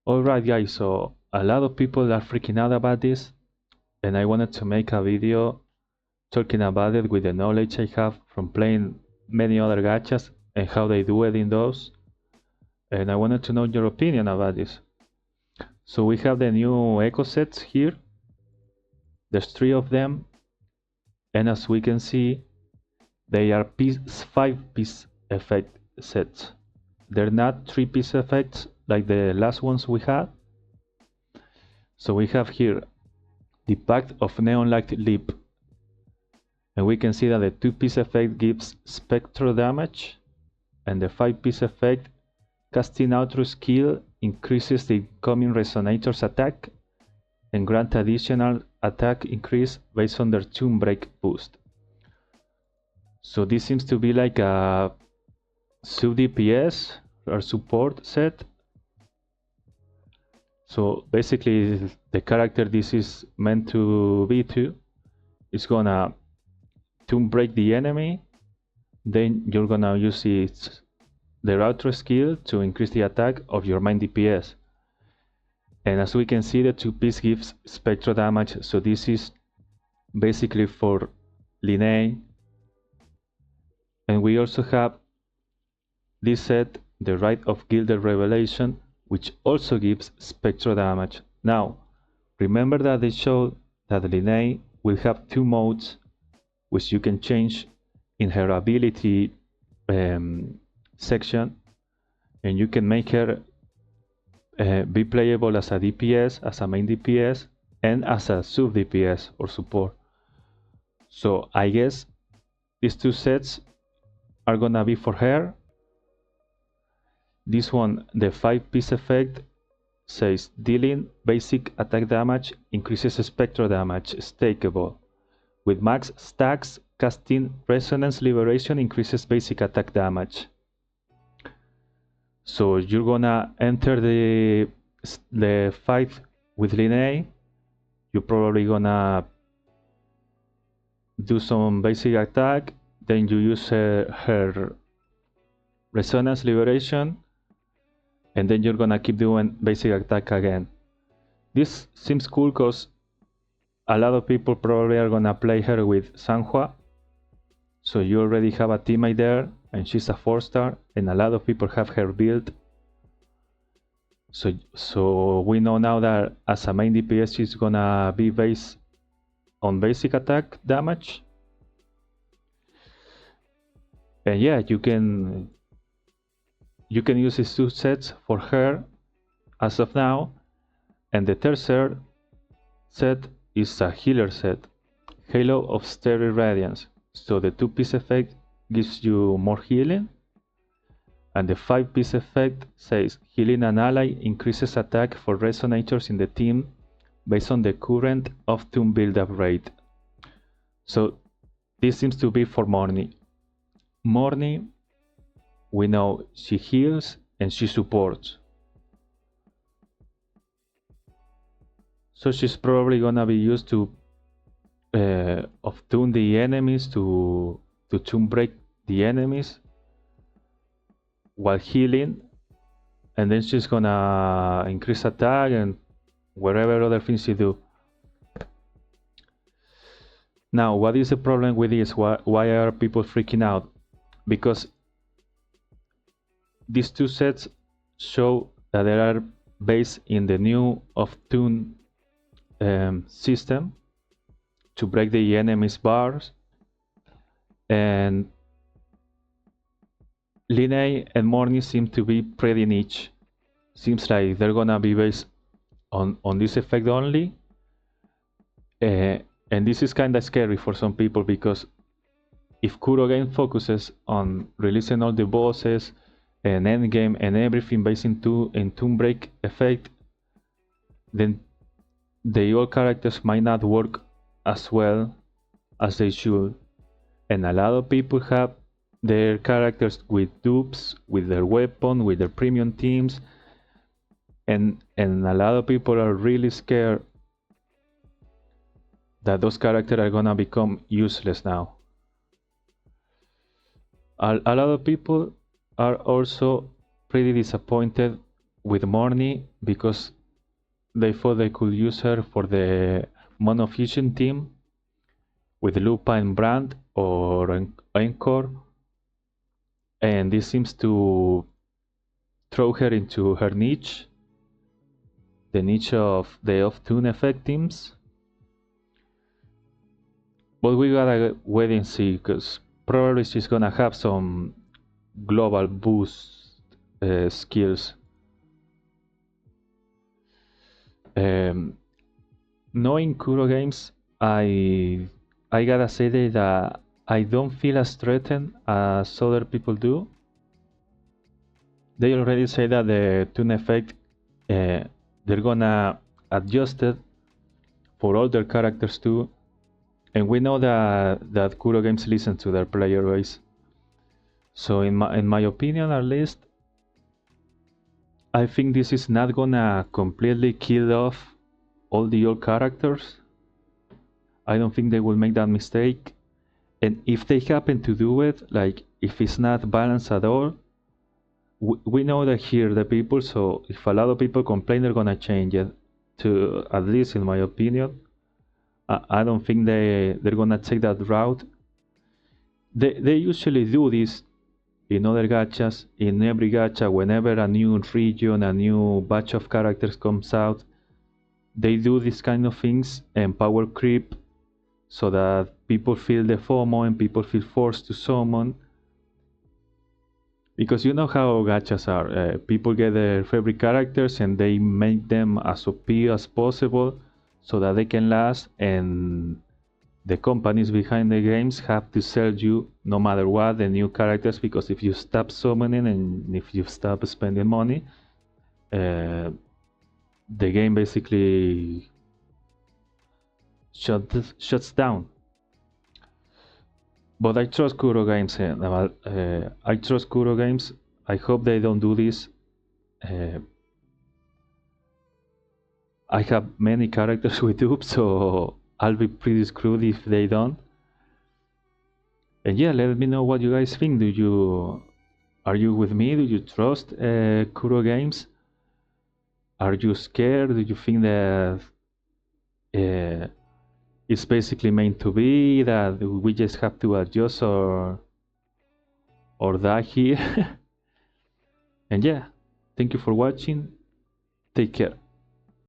Alright guys, so a lot of people are freaking out about this, and I wanted to make a video talking about it with the knowledge I have from playing many other gachas and how they do it in those. And I wanted to know your opinion about this. So we have the new echo sets here. There's 3 of them, and as we can see, they are 5-piece effect sets. They're not 3-piece effects like the last ones we had. So we have here the Pact of Neon Light Leap, and we can see that the 2-piece effect gives spectral damage, and the 5-piece effect, casting outro skill, increases the incoming resonator's attack and grant additional attack increase based on their Tomb Break boost. So this seems to be like a sub DPS or support set. So basically the character this is meant to be to is gonna Tomb Break the enemy, then you're gonna use the outro skill to increase the attack of your main DPS. And as we can see, the 2-piece gives spectral damage, so this is basically for Linnea. And we also have this set, the Rite of Gilded Revelation, which also gives spectral damage. Now, remember that they showed that Linnea will have 2 modes, which you can change in her ability section, and you can make her be playable as a DPS, as a main DPS, and as a sub DPS or support. So I guess these 2 sets are gonna be for her. This one, the 5-piece effect, says dealing basic attack damage increases spectral damage, stakeable. With max stacks, casting Resonance Liberation increases basic attack damage. So you're gonna enter the fight with Linnea. You're probably gonna do some basic attack, then you use her Resonance Liberation, and then you're gonna keep doing basic attack again. This seems cool because a lot of people probably are gonna play her with Sanhua. So you already have a teammate there, and she's a 4-star, and a lot of people have her build. So we know now that as a main DPS she's gonna be based on basic attack damage. And yeah, you can use these 2 sets for her as of now. And the third set is a healer set, Halo of Stereo Radiance. So the 2-piece effect gives you more healing, and the 5-piece effect says healing an ally increases attack for resonators in the team based on the current off-tune build-up rate. So this seems to be for Morny. Morny, we know she heals and she supports. So she's probably gonna be used to off-tune the enemies, to Tomb Break the enemies while healing, and then she's gonna increase attack and whatever other things you do. Now, what is the problem with this? Why are people freaking out? Because these 2 sets show that they are based in the new off-tune system to break the enemy's bars, and Linnea and Morny seem to be pretty niche. Seems like they're gonna be based on this effect only, and this is kinda scary for some people, because if Kuro Game focuses on releasing all the bosses and endgame and everything based in Tomb Break effect, then the old characters might not work as well as they should, and a lot of people have their characters with dupes, with their weapon, with their premium teams, and a lot of people are really scared that those characters are gonna become useless now. A lot of people are also pretty disappointed with Morny because they thought they could use her for the Monofusion team with Lupine Brand or Encore, and this seems to throw her into her niche, the niche of the off-tune effect teams. But we gotta wait and see, because probably she's gonna have some global boost skills. Knowing Kuro Games, I gotta say that I don't feel as threatened as other people do. They already say that the tune effect, they're gonna adjust it for all their characters too, and we know that Kuro Games listen to their player base. So in my opinion, at least, I think this is not gonna completely kill off all the old characters. I don't think they will make that mistake. And if they happen to do it, like if it's not balanced at all, we know that here the people, so if a lot of people complain, they're gonna change it. To at least in my opinion, I don't think they're gonna take that route. They usually do this in other gachas. In every gacha, whenever a new region, a new batch of characters comes out, they do these kind of things and power creep, so that people feel the FOMO and people feel forced to summon. Because you know how gachas are. People get their favorite characters and they make them as OP as possible so that they can last, and the companies behind the games have to sell you, no matter what, the new characters, because if you stop summoning and if you stop spending money, the game basically shuts down. But I trust Kuro Games. I trust Kuro Games. I hope they don't do this. I have many characters with dupes, so I'll be pretty screwed if they don't. And yeah, let me know what you guys think. Are you with me? Do you trust Kuro Games? Are you scared? Do you think that it's basically meant to be, that we just have to adjust or die here? And yeah, thank you for watching. Take care.